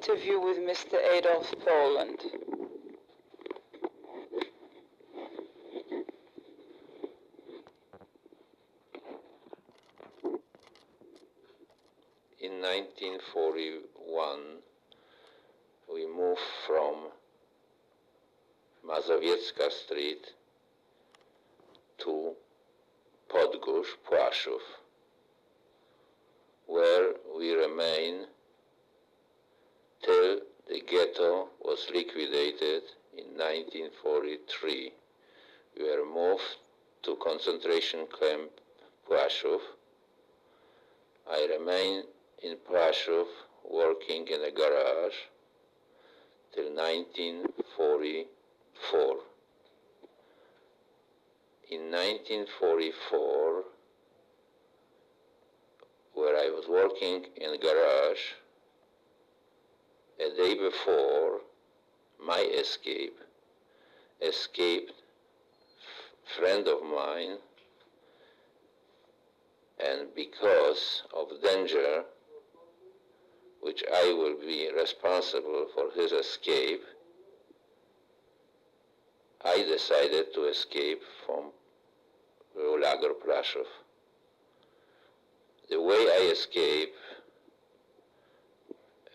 interview with Mr. Adolph, Poland. In 1941, we moved from Mazowiecka Street to Podgórz, Płaszów, where we remain till the ghetto was liquidated in 1943. We were moved to concentration camp Płaszów. I remained in Płaszów working in a garage till 1944. In 1944, where I was working in a garage, a day before my escape, escaped friend of mine, and because of danger, which I will be responsible for his escape, I decided to escape from Lager Płaszów. The way I escaped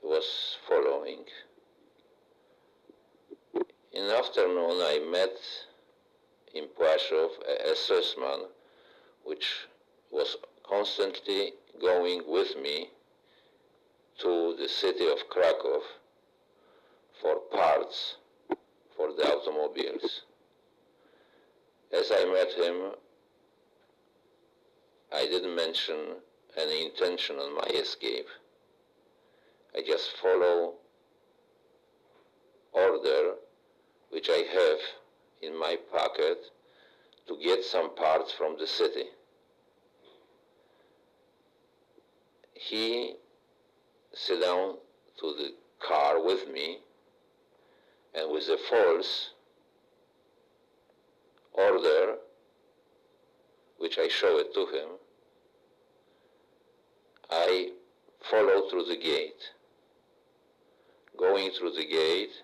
was following. In the afternoon, I met in Płaszów a SS-man, which was constantly going with me to the city of Cracow for parts for the automobiles. As I met him, I didn't mention any intention on my escape. I just follow order which I have in my pocket to get some parts from the city. He sat down to the car with me, and with a false order, which I showed to him, I followed through the gate. Going through the gate,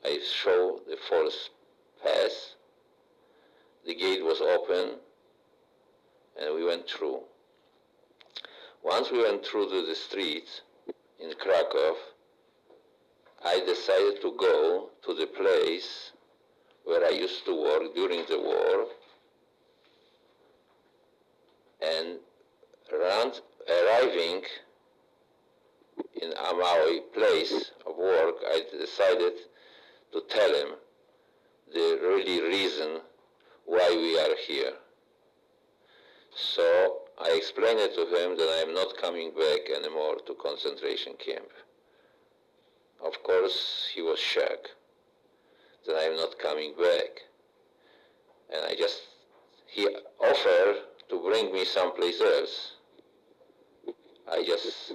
I show the false pass. The gate was open, and we went through. Once we went through to the streets in Cracow, I decided to go to the place where I used to work during the war, and arriving in my place of work, I decided to tell him the really reason why we are here. So I explained it to him that I am not coming back anymore to concentration camp. Of course, he was shocked that I am not coming back. And he offered to bring me someplace else. I just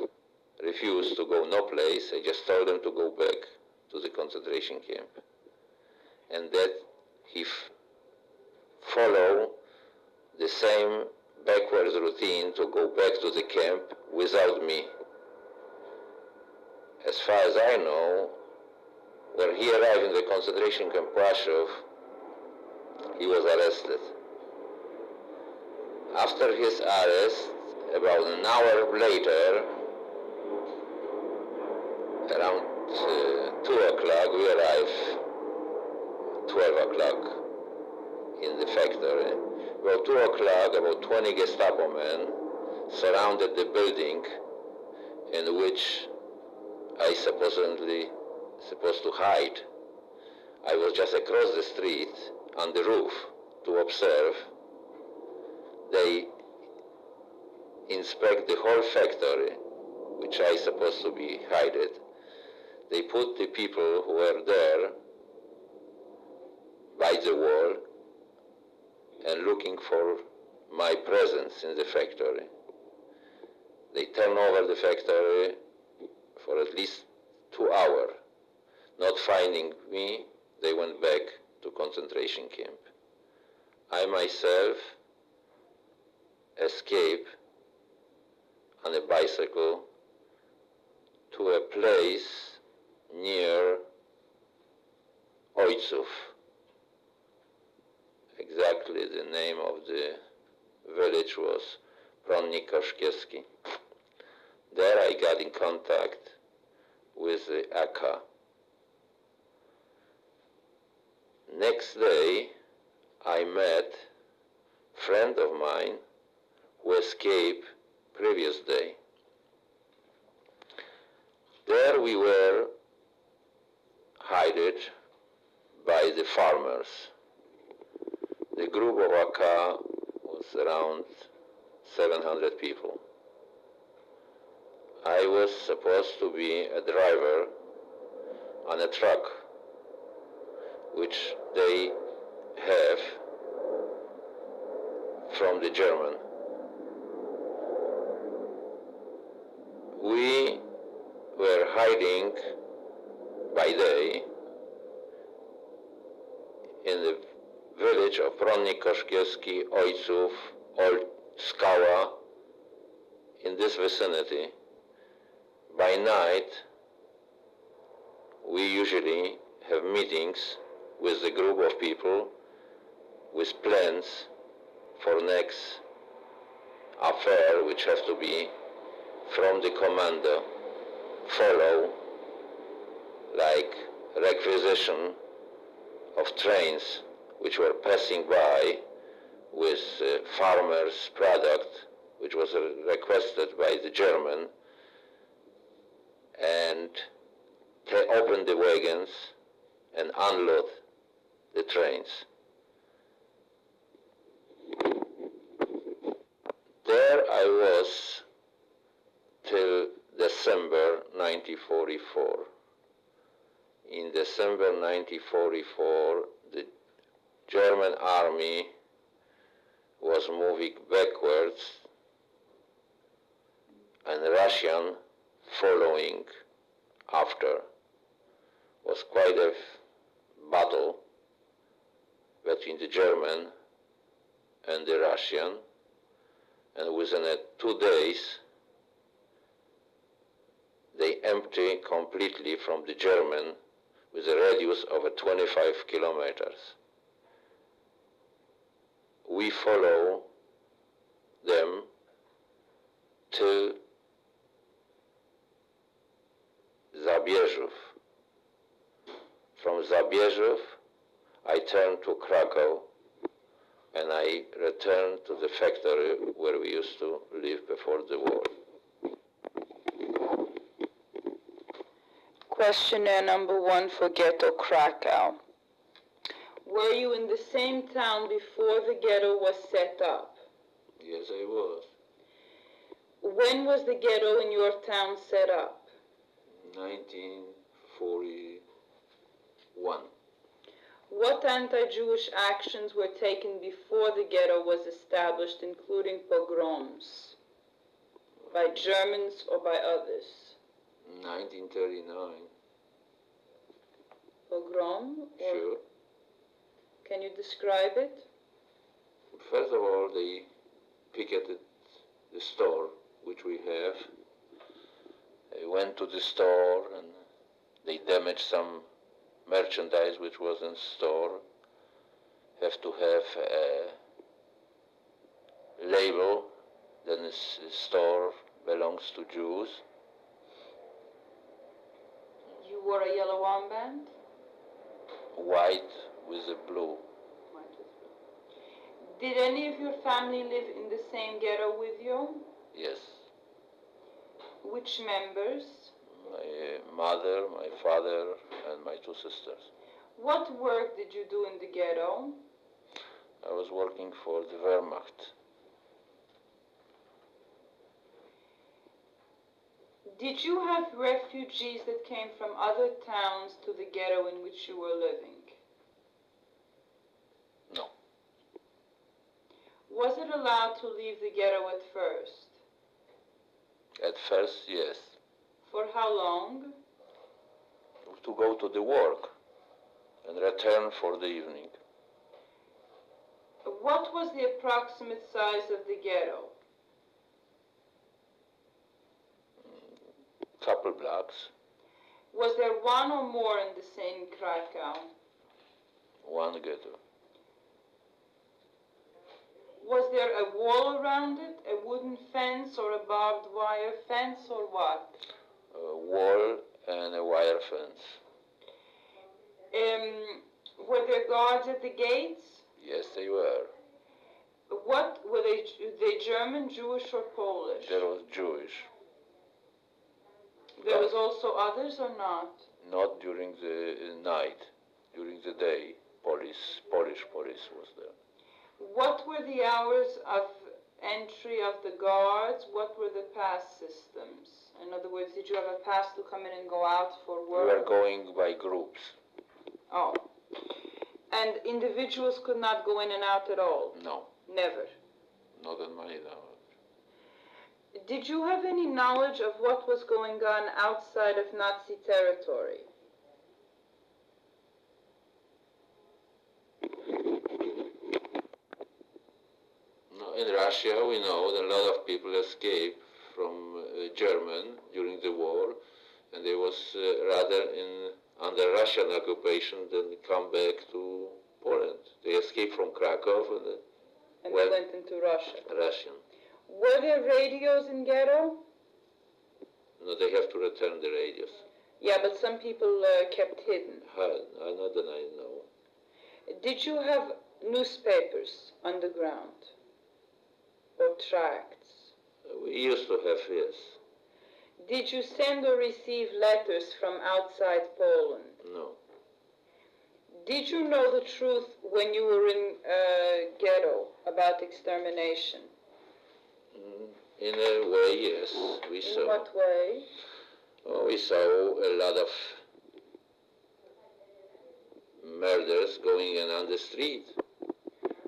refused to go no place. I just told him to go back to the concentration camp. And that he follow the same backwards routine to go back to the camp without me. As far as I know, when he arrived in the concentration camp Płaszów, he was arrested. After his arrest, about an hour later, around 2 o'clock, we arrived, 12 o'clock in the factory. About 2 o'clock, about 20 Gestapo men surrounded the building in which I supposed to hide. I was just across the street on the roof to observe. They inspect the whole factory, which I supposed to be hidden. They put the people who were there by the wall and looking for my presence in the factory. They turned over the factory for at least 2 hours. Not finding me, they went back to concentration camp. I myself escaped on a bicycle to to a place near Ojców. Exactly the name of the village was Prądnik Koszkiewski. There I got in contact with the AK. Next day I met a friend of mine who escaped previous day. There we were hidden by the farmers. The group of AK was around 700 people. I was supposed to be a driver on a truck, which they have from the German. We were hiding by day in the village of Prądnik Koszkiewski, Ojców, Old Skała, in this vicinity. By night, we usually have meetings with a group of people with plans for next affair, which have to be from the commander, follow, like requisition of trains which were passing by with farmers' product, which was requested by the German, and they open the wagons and unload the trains. There I was till December 1944. In December 1944, the German army was moving backwards and Russian following after. Was quite a battle between the German and the Russian, and within 2 days they empty completely from the German with a radius of 25 kilometers. We follow them till Zabierzów. From Zabierzów, I turned to Cracow, and I returned to the factory where we used to live before the war. Questionnaire number 1 for Ghetto Cracow. Were you in the same town before the ghetto was set up? Yes, I was. When was the ghetto in your town set up? 1941. What anti-Jewish actions were taken before the ghetto was established, including pogroms, by Germans or by others? 1939. Pogrom? Sure. Can you describe it? First of all, they picketed the store, which we have. They went to the store and they damaged some merchandise which was in store. Have to have a label that this store belongs to Jews. You wore a yellow armband? White with a blue. Did any of your family live in the same ghetto with you? Yes. Which members? My mother, my father, and my 2 sisters. What work did you do in the ghetto? I was working for the Wehrmacht. Did you have refugees that came from other towns to the ghetto in which you were living? No. Was it allowed to leave the ghetto at first? At first, yes. For how long? To go to the work and return for the evening. What was the approximate size of the ghetto? couple blocks. Was there one or more in the same Cracow? One ghetto. Was there a wall around it, a wooden fence or a barbed wire fence or what? A wall and a wire fence. Were there guards at the gates? Yes, they were. What were they German, Jewish or Polish? There was Jewish. There was also others or not? Not during the night. During the day, Polish police was there. What were the hours of entry of the guards? What were the pass systems? In other words, did you have a pass to come in and go out for work? We were going by groups. Oh. And individuals could not go in and out at all? No. Never? Not in my knowledge. Did you have any knowledge of what was going on outside of Nazi territory? No, in Russia we know that a lot of people escaped from German during the war, and they was rather under Russian occupation than come back to Poland. They escaped from Cracow and they went into Russia. Russian. Were there radios in ghetto? No, they have to return the radios. Yeah, but some people kept hidden. Not that I know. Did you have newspapers underground? Or tracts? We used to have, yes. Did you send or receive letters from outside Poland? No. Did you know the truth when you were in ghetto about extermination? In a way, yes, we saw. In what way? Oh, we saw a lot of murders going on the street.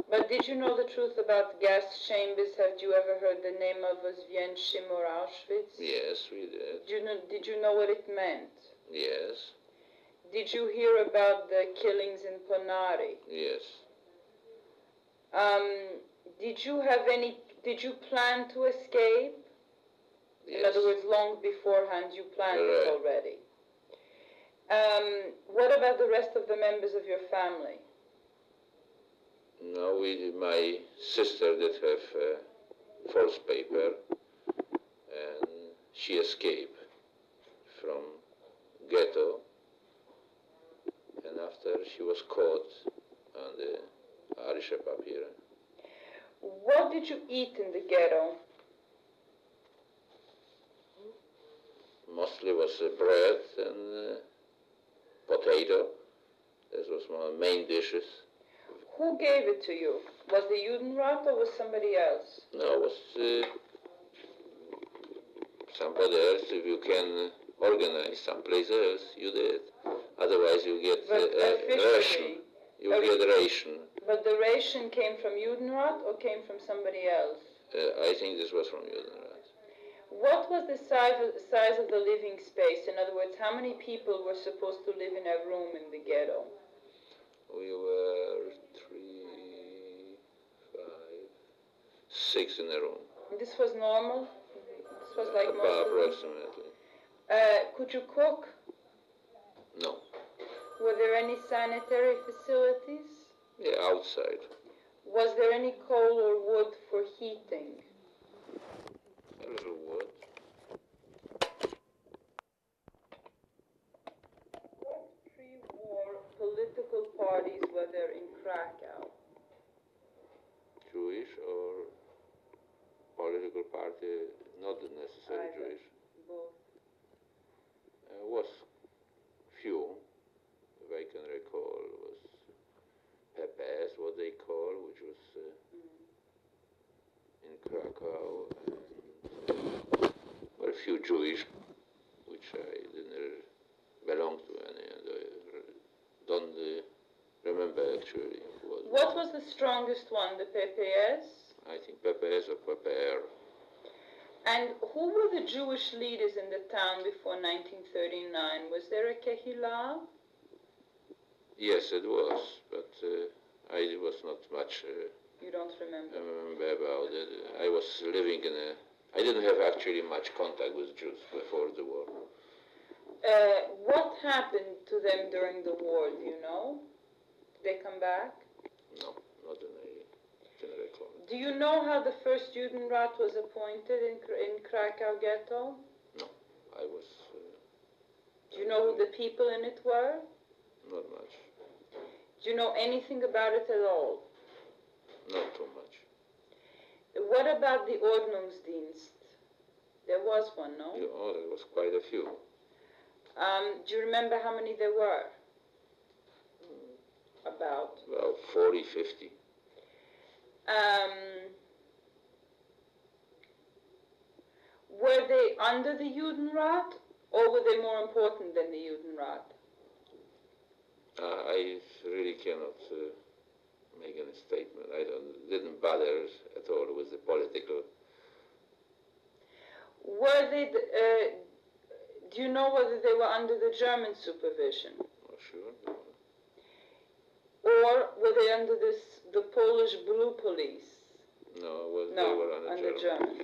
But did you know the truth about gas chambers? Have you ever heard the name of Oswiecim or Auschwitz? Yes, we did. Did you know what it meant? Yes. Did you hear about the killings in Ponary? Yes. Did you plan to escape? Yes. In other words, long beforehand you planned it already. What about the rest of the members of your family? No, my sister did have false paper, and she escaped from ghetto, and after she was caught on the Irish papier. What did you eat in the ghetto? Mostly was bread and potato. This was my main dishes. Who gave it to you? Was the Judenrat or was somebody else? No, it was somebody else. If you can organize someplace else, you did. Otherwise you get ration. You get ration. But the ration came from Judenrat or came from somebody else? I think this was from Judenrat. What was the size of the living space? In other words, how many people were supposed to live in a room in the ghetto? We were 6 in a room. This was normal? This was like most approximately. Could you cook? No. Were there any sanitary facilities? Yeah, outside. Was there any coal or wood for heating? A little wood. What pre-war political parties were there in Cracow? Jewish or political party, not necessarily Either. Jewish. Both. Was few, if I can recall, was PPS, what they call, which was in Cracow, and well, a few Jewish, which I didn't belong to any, and I don't remember actually. What was the strongest one, the PPS? I think PPS or PPR. And who were the Jewish leaders in the town before 1939? Was there a Kehillah? Yes, it was, but I was not much you don't remember? remember about it. I was living in an I didn't have actually much contact with Jews before the war. What happened to them during the war, do you know? Did they come back? No, not in a recall. Do you know how the first Judenrat was appointed in Cracow ghetto? No, I was... do you know who the people in it were? Not much. Do you know anything about it at all? Not too much. What about the Ordnungsdienst? There was one, no? Oh, there was quite a few. Do you remember how many there were? About? Well, 40, 50. Were they under the Judenrat, or were they more important than the Judenrat? I really cannot make any statement. I didn't bother at all with the political. Were they? Do you know whether they were under the German supervision? Oh, sure. No. Or were they under the Polish Blue Police? No, they were under German.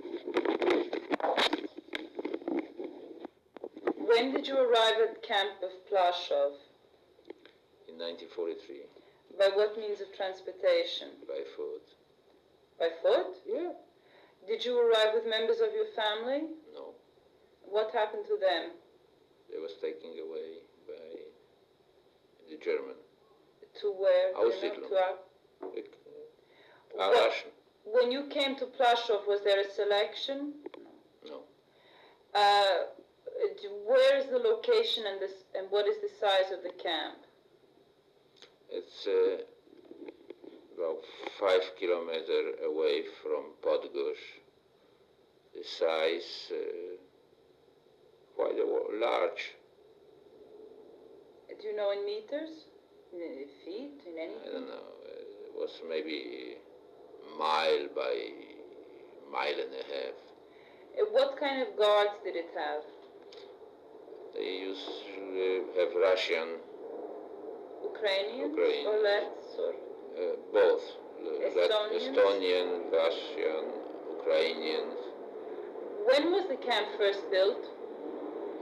When did you arrive at camp of Plaszów? In 1943. By what means of transportation? By foot. By foot? Yeah. Did you arrive with members of your family? No. What happened to them? They was taken away by the German. To where? Aussiedlung. Russian. When you came to Plaszów, was there a selection? No. Where is the location and what is the size of the camp? It's about 5 kilometers away from Podgórz. The size quite large. Do you know in meters? In feet? In anything? I don't know. It was maybe mile by mile and a half. What kind of guards did it have? They usually have Russian. Ukrainians? Ukrainian. Or Lats? Or both. Estonians? Estonian, Russian, Ukrainians. When was the camp first built?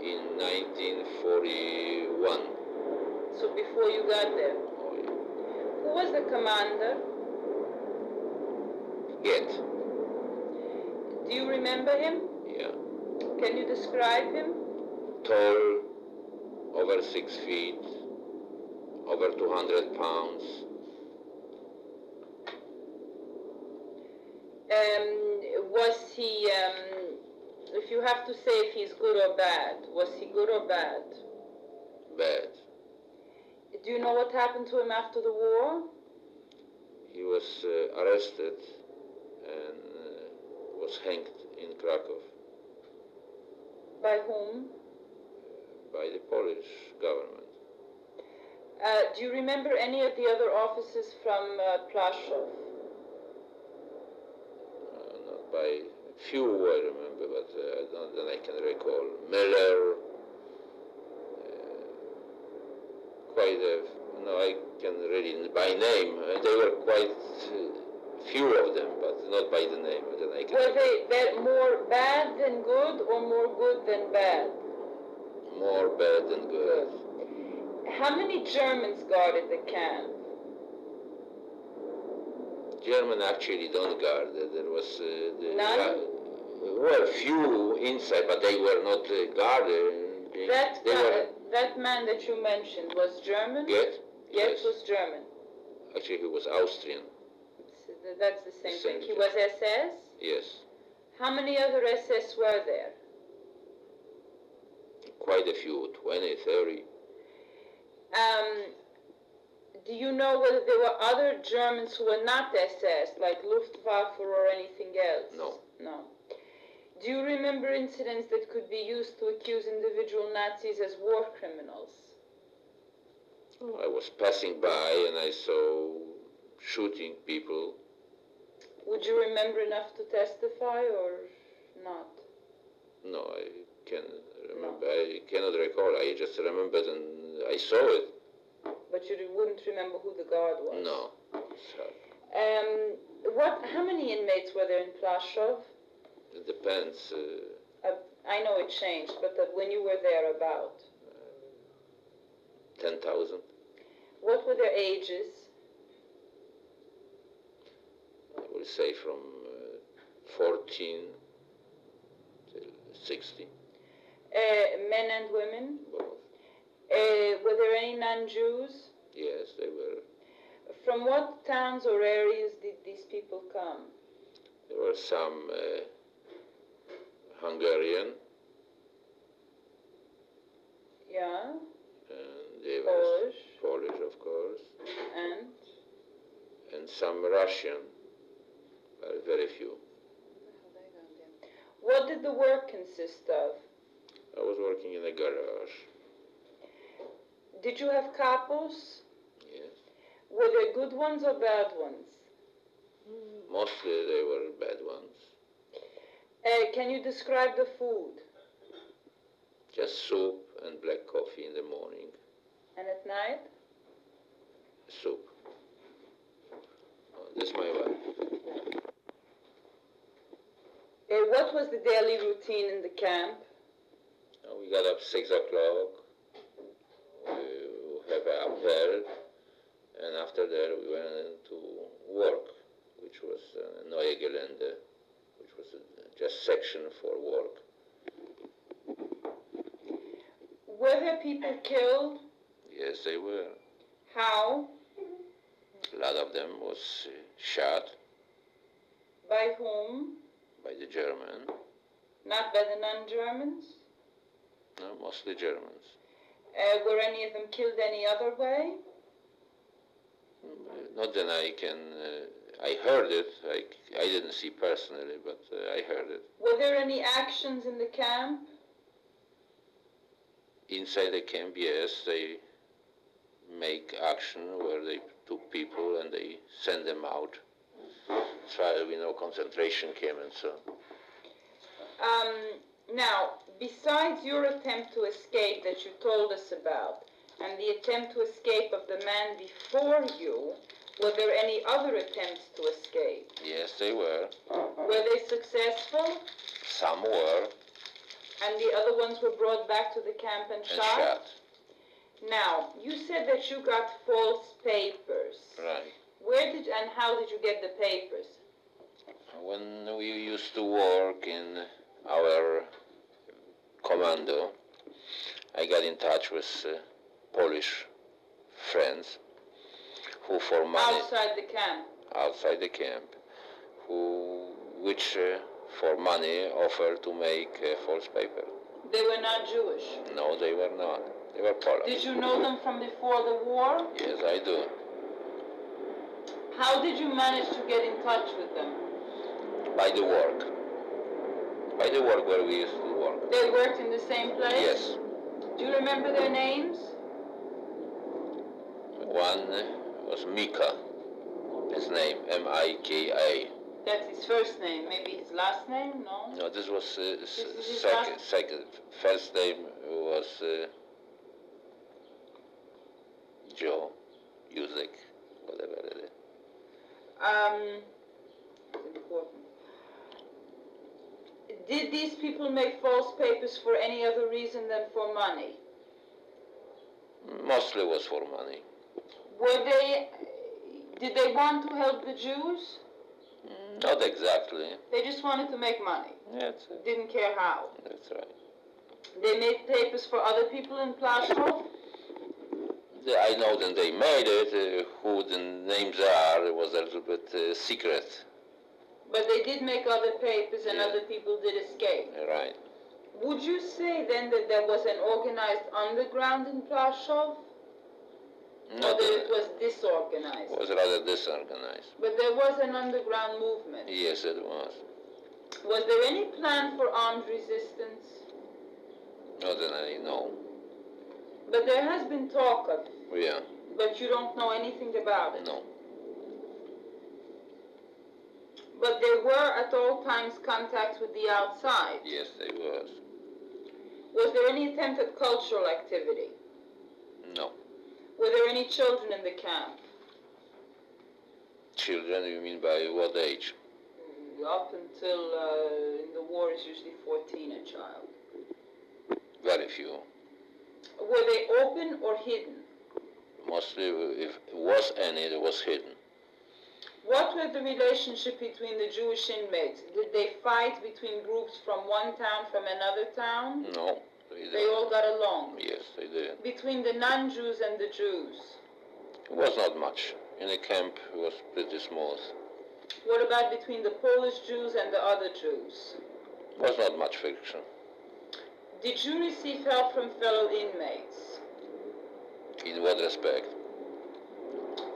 In 1941. So before you got there? Oh, yeah. Who was the commander? Get. Do you remember him? Yeah. Can you describe him? Tall, over 6 feet, over 200 pounds. Was he, if you have to say if he's good or bad, was he good or bad? Bad. Do you know what happened to him after the war? He was arrested and was hanged in Cracow. By whom? By the Polish government. Do you remember any of the other officers from Plaszów? Not by few I remember, but then I can recall. Miller, I can really, by name, they were quite few of them, but not by the name. Then I can were they more bad than good or more good than bad? More bad than good. How many Germans guarded the camp? German actually don't guard. There was none? Well, few inside, but they were not guarded. That man that you mentioned was German? Get? Yes, was German. Actually, he was Austrian. So that's the same thing. He was SS? Yes. How many other SS were there? Quite a few, 20, 30. Do you know whether there were other Germans who were not SS, like Luftwaffe or anything else? No. No. Do you remember incidents that could be used to accuse individual Nazis as war criminals? I was passing by and I saw shooting people. Would you remember enough to testify or not? No, I can't remember. No. I cannot recall. I just remembered and I saw it. But you wouldn't remember who the guard was? No. How many inmates were there in Plaszów? It depends. I know it changed, but when you were there, about 10,000. What were their ages? I will say from 14 till 60. Men and women? Both. Were there any non-Jews? Yes, they were. From what towns or areas did these people come? There were some Hungarian. Yeah. And they were Polish, of course. And some Russian. Very few. What did the work consist of? I was working in a garage. Did you have capos? Yes. Were there good ones or bad ones? Mostly they were bad ones. Can you describe the food? Just soup and black coffee in the morning. And at night? Soup. Oh, that's my wife. What was the daily routine in the camp? We got up 6 o'clock. We have an appel. And after that we went into work, which was Neue Gelände, which was just section for work. Were there people killed? Yes, they were. How? A lot of them was shot. By whom? By the German. Not by the non-Germans? No, mostly Germans. Were any of them killed any other way? Not that I can... I heard it. I didn't see personally, but I heard it. Were there any actions in the camp? Inside the camp, yes, they make action where they took people and they send them out. As far as we know, concentration camp and so. Now, besides your attempt to escape that you told us about, and the attempt to escape of the man before you, were there any other attempts to escape? Yes, they were. Were they successful? Some were. And the other ones were brought back to the camp and shot? Now, you said that you got false papers. Right. Where did and how did you get the papers? When we used to work in our commando, I got in touch with Polish friends who for money... Outside the camp? Outside the camp. Which for money offered to make false paper. They were not Jewish? No, they were not. They were Polish. Did you know them from before the war? Yes, I do. How did you manage to get in touch with them? By the work. By the work where we used to work. They worked in the same place? Yes. Do you remember their names? One was Mika. His name, M-I-K-A. That's his first name. Maybe his last name? No? No, this was second. First name was Joe, Yuzek, whatever it is. It's important. Did these people make false papers for any other reason than for money? Mostly was for money. Did they want to help the Jews? Not exactly. They just wanted to make money? That's it. Didn't care how? That's right. They made papers for other people in Plaszow? I know that they made it. Who the names are, it was a little bit secret. But they did make other papers and Yeah. other people did escape? Right. Would you say then that there was an organized underground in Plaszow? Or that it was disorganized? It was rather disorganized. But there was an underground movement? Yes, it was. Was there any plan for armed resistance? Not that I know. But there has been talk of it. Yeah. But you don't know anything about it? No. But there were at all times contacts with the outside? Yes, there was. Was there any attempt at cultural activity? No. Were there any children in the camp? Children, you mean by what age? Up until in the war is usually 14 a child. Very few. Were they open or hidden? Mostly, if it was any, it was hidden. What was the relationship between the Jewish inmates? Did they fight between groups from one town from another town? No. They all got along? Yes, they did. Between the non-Jews and the Jews? It was not much. In the camp, it was pretty smooth. What about between the Polish Jews and the other Jews? It was not much friction. Did you receive help from fellow inmates? In what respect?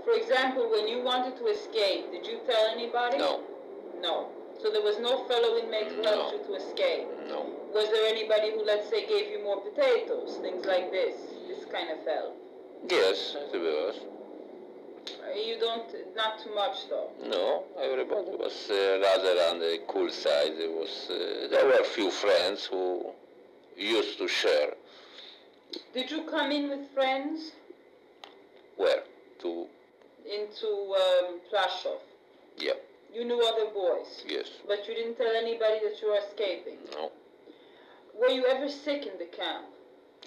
For example, when you wanted to escape, did you tell anybody? No. No. So there was no fellow inmate who helped you to escape? No. Was there anybody who, let's say, gave you more potatoes, things like this kind of help? Yes, there was. You don't, not too much though? No, everybody was rather on the cool side. There were a few friends who used to share. Did you come in with friends? Where? Into Plaszów. Yeah. You knew other boys? Yes. But you didn't tell anybody that you were escaping? No. Were you ever sick in the camp?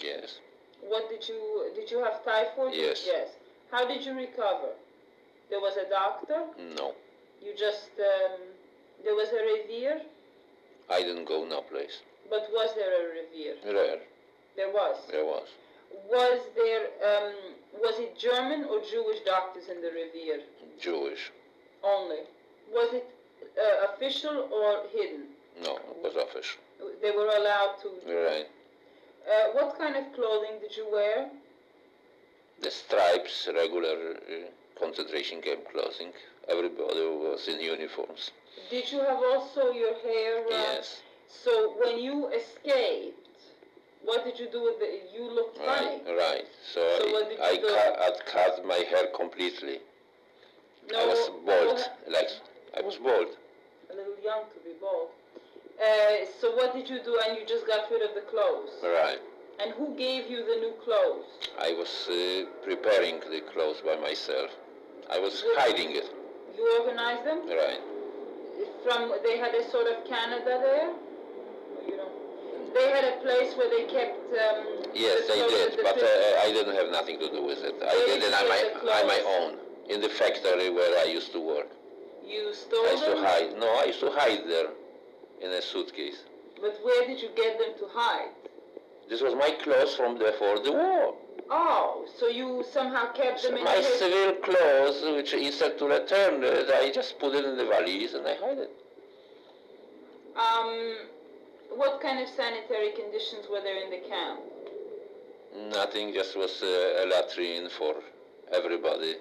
Yes. What did you have typhoid? Yes. Yes. How did you recover? There was a doctor? No. You just, there was a revier? I didn't go no place. But was there a revier? Rare. There was? There was. Was there, was it German or Jewish doctors in the revier? Jewish. Only. Was it official or hidden? No, it was official. They were allowed to? Right. What kind of clothing did you wear? The stripes, regular concentration camp clothing. Everybody was in uniforms. Did you have also your hair? Yes. So when you escaped, what did you do with it? You looked funny. Right. So what did you I do? cut my hair completely. No, I was bald. I was bald. A little young to be bald. So what did you do? And you just got rid of the clothes? Right. And who gave you the new clothes? I was preparing the clothes by myself. I was hiding it. You organized them? Right. They had a sort of Canada there? Or you don't? They had a place where they kept... yes, they did, but I didn't have nothing to do with it. I did it on my own, in the factory where I used to work. You stole I used them? to hide. No, I used to hide there in a suitcase. But where did you get them to hide? This was my clothes from before the war. Oh, so you somehow kept them in my civil clothes, which instead to return it, I just put it in the valise and I hide it. What kind of sanitary conditions were there in the camp? Nothing, just was a latrine for everybody.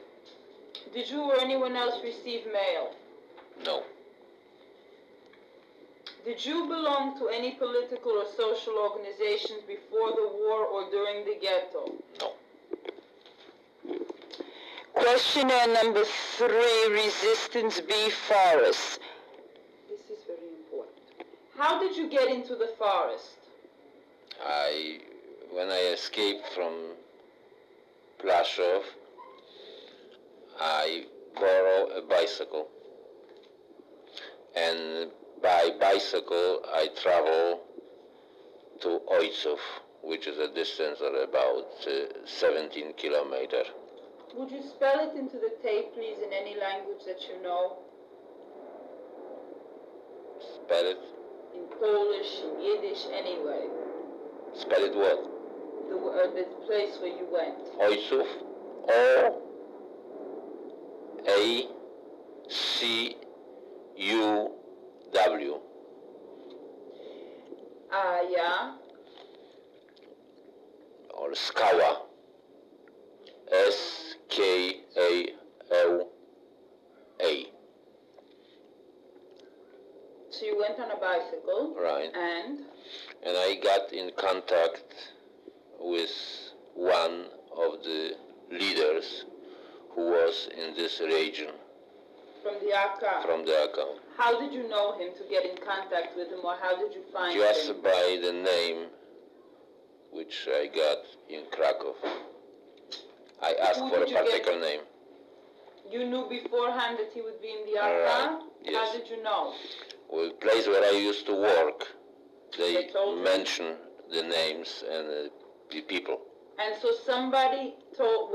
Did you or anyone else receive mail? No. Did you belong to any political or social organizations before the war or during the ghetto? No. Questionnaire number 3, Resistance B Forest. This is very important. How did you get into the forest? When I escaped from Plaszów, I borrowed a bicycle. And by bicycle, I travel to Ojców, which is a distance of about 17 kilometers. Would you spell it into the tape, please, in any language that you know? Spell it? In Polish, in Yiddish, anyway. Spell it what? The place where you went. Ojców, O-A-C-U-W. Yeah. Or Skała. S-K-A-L-A. So you went on a bicycle. Right. And I got in contact with one of the leaders who was in this region. From the AK? From the AK. How did you know him to get in contact with him, or how did you find him? Just by the name which I got in Cracow. I asked for a particular name. You knew beforehand that he would be in the AK? Yes. How did you know? Well, the place where I used to work, They they told you? mention the names and the people. And so somebody told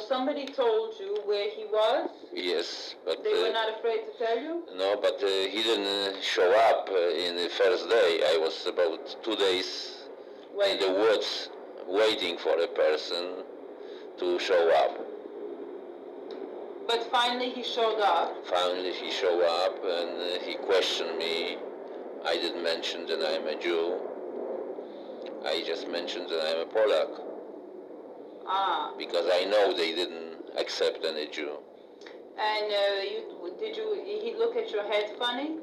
somebody told you where he was? Yes, but They were not afraid to tell you? no, but he didn't show up in the first day. I was about 2 days in the woods waiting for a person to show up. But finally he showed up. Finally he showed up and he questioned me. I didn't mention that I'm a Jew. I just mentioned that I'm a Polak. Ah. Because I know they didn't accept any Jew. And he look at your head funny?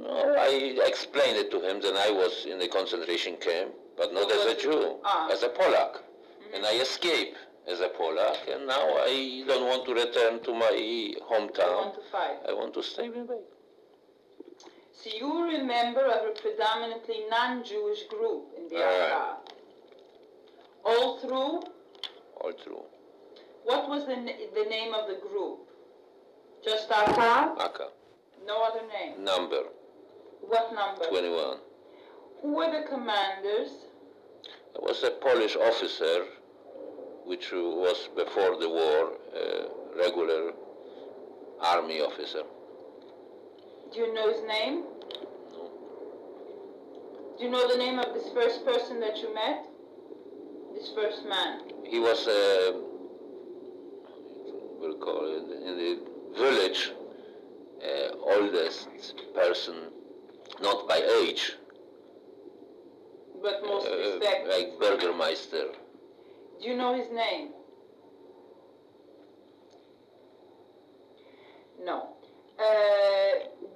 No, I explained it to him that I was in the concentration camp, but not as a Jew, as a Polak. Mm-hmm. And I escaped as a Polak, and now I don't want to return to my hometown. You want to fight? I want to stay with me. So you were a member of a predominantly non-Jewish group in Biafra. All through? All through. What was the name of the group? Just Aka? Aka. No other name? Number. What number? 21. Who were the commanders? There was a Polish officer, which was before the war, a regular army officer. Do you know his name? No. Do you know the name of this first person that you met? This first man? He was, we'll call it, in the village, oldest person, not by age. But most respected. Like Burgermeister. Do you know his name? No.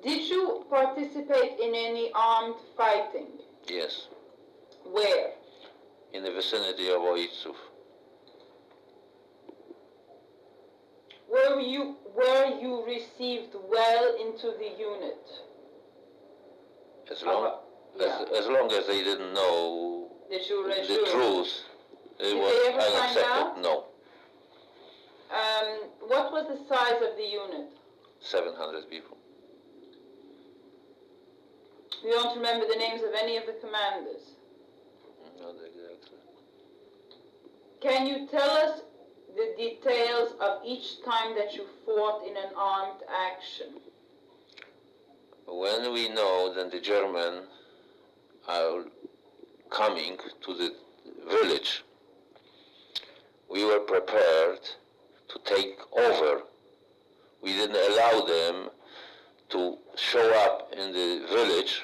Did you participate in any armed fighting? Yes. Where? In the vicinity of Ojców. Were you received well into the unit? As long as they didn't know that you were a the Jew. truth, it Did was they ever find unaccepted. out? No. What was the size of the unit? 700 people. You don't remember the names of any of the commanders? Not exactly. Can you tell us the details of each time that you fought in an armed action? When we know that the Germans are coming to the village, we were prepared to take over. We didn't allow them to show up in the village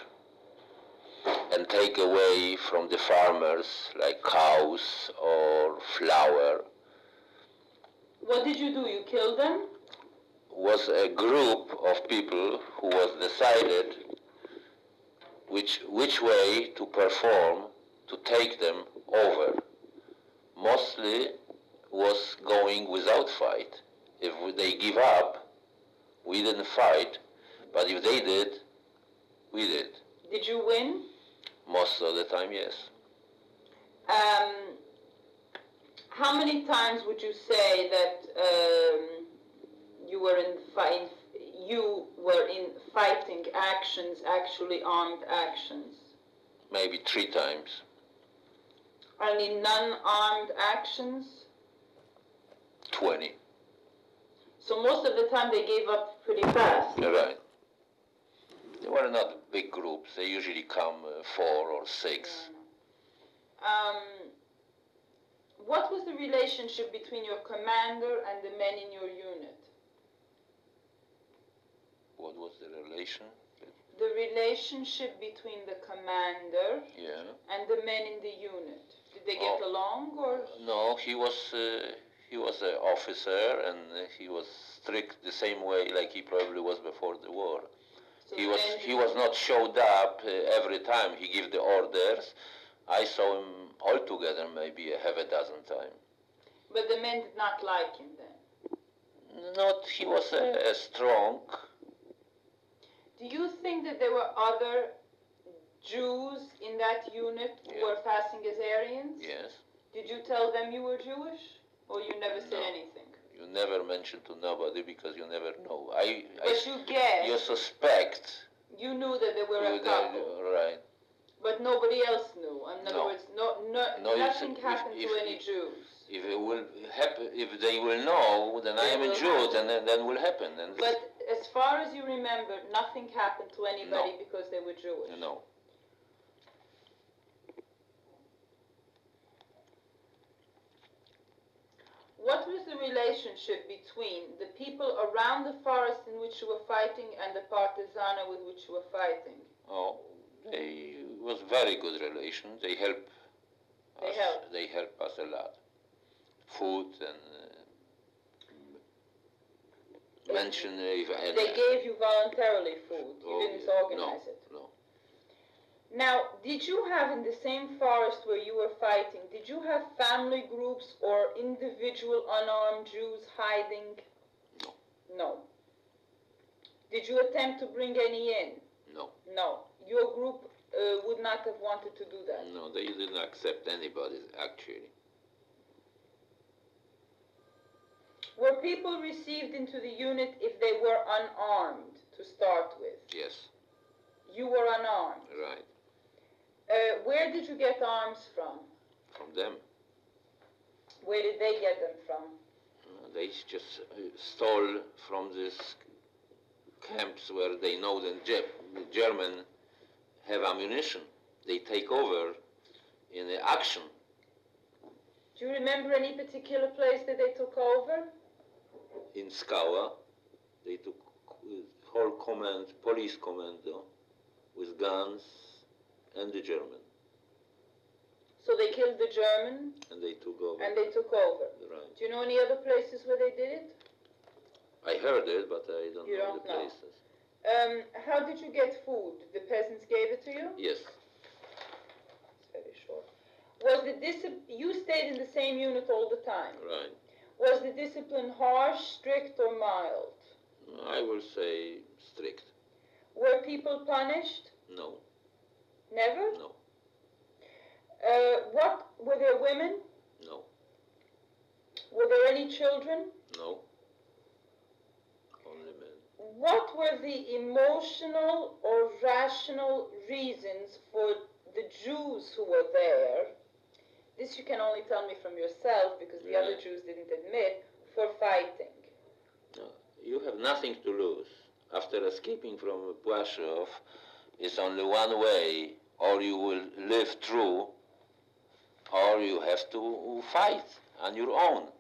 and take away from the farmers like cows or flour. What did you do? You killed them? Was a group of people who was decided which way to perform to take them over. Mostly was going without fight. If they give up, we didn't fight, but if they did, we did. Did you win? Most of the time, yes. How many times would you say that you were in fighting actions, actually armed actions? Maybe 3 times. Only non-armed actions? 20. So most of the time they gave up pretty fast. Right. They were not big groups. They usually come 4 or 6. What was the relationship between your commander and the men in your unit? What was the relation? The relationship between the commander and the men in the unit. Did they get along, or? No, he was an officer, and he was strict the same way like he probably was before the war. So he was not showed up every time he gave the orders. I saw him altogether maybe half a dozen times. But the men did not like him then? Not, he was strong. Do you think that there were other Jews in that unit who were passing as Aryans? Yes. Did you tell them you were Jewish? Or you never said anything? You never mention to nobody because you never know. But you guessed. You suspect. You knew that there were a couple. Right. But nobody else knew. In other words, nothing happened to any Jews. If it will happen, if they will know, then I am a Jew, then will happen. And but as far as you remember, nothing happened to anybody because they were Jewish. No. What was the relationship between the people around the forest in which you were fighting and the partisana with which you were fighting? Oh, it was very good relation. They help us. They help us a lot. Food and mention. They gave you voluntarily food. You didn't organize it. No. Now, did you have in the same forest where you were fighting, did you have family groups or individual unarmed Jews hiding? No. No. Did you attempt to bring any in? No. No. Your group would not have wanted to do that? No, they didn't accept anybody, actually. Were people received into the unit if they were unarmed to start with? Yes. You were unarmed? Right. Where did you get arms from? From them. Where did they get them from? They just stole from these camps where they know the German have ammunition. They take over in the action. Do you remember any particular place that they took over? In Skawa, they took whole police commando with guns and the German. So they killed the German? And they took over. And they took over. Right. Do you know any other places where they did it? I heard it, but I don't know the places. How did you get food? The peasants gave it to you? Yes. It's very short. Was the you stayed in the same unit all the time? Right. Was the discipline harsh, strict, or mild? I will say strict. Were people punished? No. Never? No. Were there women? No. Were there any children? No. Only men. What were the emotional or rational reasons for the Jews who were there? This you can only tell me from yourself because the other Jews didn't admit, for fighting. No. You have nothing to lose. After escaping from Płaszów, it's only one way, or you will live through, or you have to fight on your own.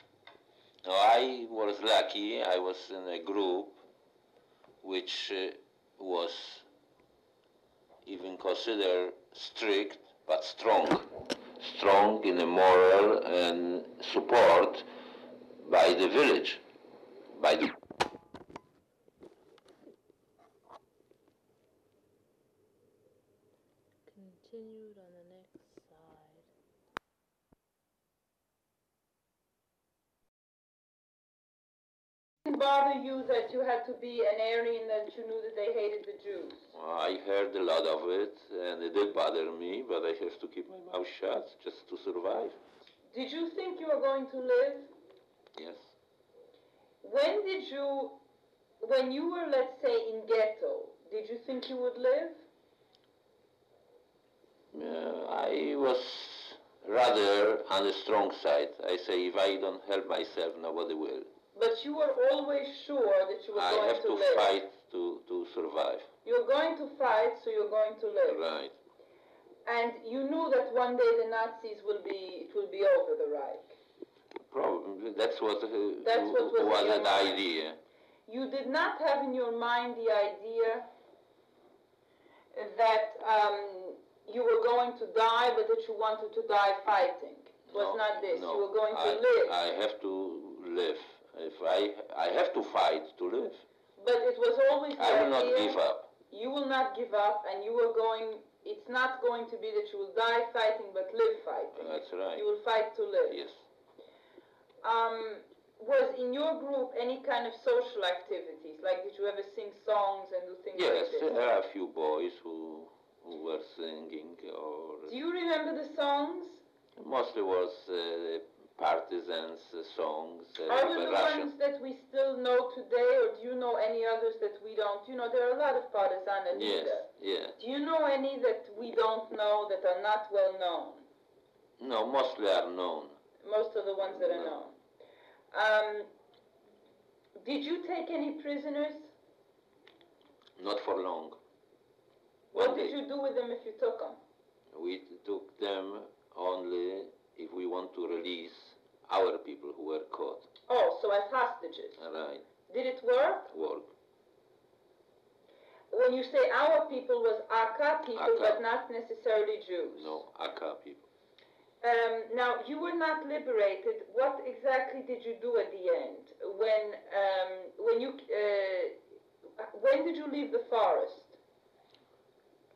Now, I was lucky. I was in a group which was even considered strict, but strong. Strong in a moral and support by the village, by the... Continued on the next slide. Didn't bother you that you had to be an Aryan, that you knew that they hated the Jews? I heard a lot of it, and it did bother me, but I have to keep my mouth shut just to survive. Did you think you were going to live? Yes. When you were, let's say, in ghetto, did you think you would live? I was rather on the strong side. I say, if I don't help myself, nobody will. But you were always sure that you were going to live. I have to fight to survive. You're going to fight, so you're going to live. Right. And you knew that one day the Nazis will be over the Reich. Probably. That's what was an idea. You did not have in your mind the idea that you were going to die, but that you wanted to die fighting. It was not this. No. You were going to live. I have to live. If I have to fight to live. But it was always the idea. I will not give up. You will not give up, and you were going. It's not going to be that you will die fighting, but live fighting. That's right. You will fight to live. Yes. Was in your group any kind of social activities? Like, did you ever sing songs and do things like this? Yes, there are a few boys who were singing. Or do you remember the songs? Mostly was partisans, songs, Are they the Russian. ones that we still know today, or do you know any others that we don't? You know, there are a lot of partisan Yes, leaders. yeah. Do you know any that we don't know, that are not well known? No, mostly are known. Most of the ones that are No. known. Did you take any prisoners? Not for long. What One did day. you do with them if you took them? We took them only if we want to release our people who were caught. Oh, so as hostages. Right. Did it work? Work. When you say our people, was Aka people, Aka. but not necessarily Jews? No, Aka people. Now, you were not liberated. What exactly did you do at the end? When did you leave the forest?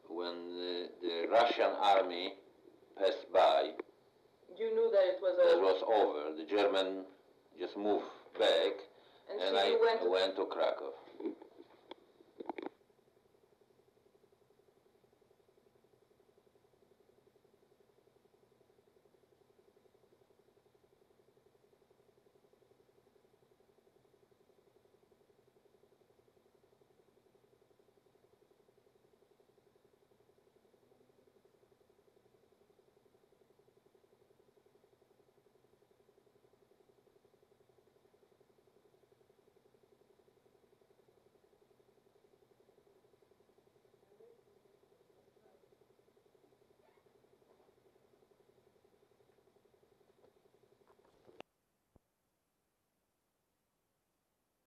When the Russian army passed by, You knew that it was that over. was over. The German just moved back, And and so I you went to... went to Cracow.